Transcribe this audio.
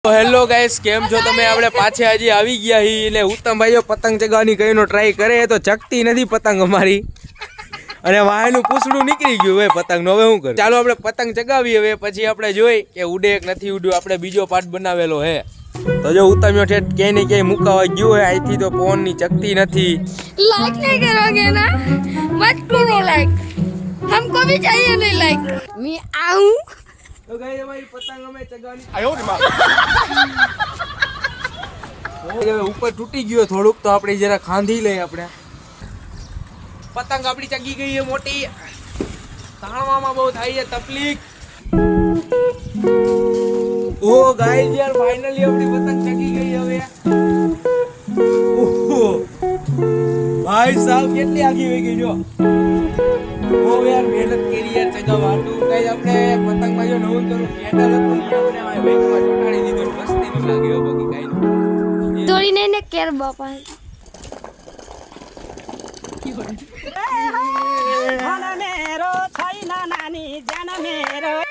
Hello guys, કેમ છો તમે? આપણે પાછે હજી આવી ગયા હી ને ઉત્તમ ભાઈઓ પતંગ ચગાવવાની કઈનો ટ્રાય કરે તો ચકતી નથી પતંગ અમારી, અને વાયનું પૂછડું નીકળી ગયું હવે પતંગ નો. હવે શું કરું? ચાલો આપણે પતંગ ચગાવી, હવે પછી આપણે જોઈ કે ઉડે કે નથી ઉડ્યું. આપણે બીજો પાર્ટ બનાવેલો હે તો જો ઉત્તમ્યો ઠેઠ ક્યાંય ને ક્યાંય મુકાવા ગયો હે. અહીંથી તો ફોન ની ચકતી નથી. लाइक नहीं करोगे ना, मत करो लाइक, हमको भी चाहिए नहीं लाइक। मैं आऊं તો ગાઈસ અમારી પતંગ અમે ચગાવવાની હવે ઉપર તૂટી ગયો થોડુંક, તો આપણે જરા ખાંધી લઈએ. આપણે પતંગ આપણી ચગી ગઈ છે મોટી, તાણવામાં બહુ થાય છે તકલીફ. ઓ ગાઈસ યાર, ફાઇનલી આપણી પતંગ ચગી ગઈ હવે. ઓહો ભાઈ સાહેબ, કેટલી આગી વહી ગઈ જો. ઓ યાર, મહેનત કરી યાર ચગાવવાનું. ગાઈસ આપણે પતંગમાં જો નવું કરું પેડલ હતું ને આપણે આ વેગમાં ચોટાડી દીધું. મસ્તીનું લાગ્યું બાકી કાઈ નહીં. तोड़ी नहीं ने केर बापा मेरो छैन नानी जान मेरो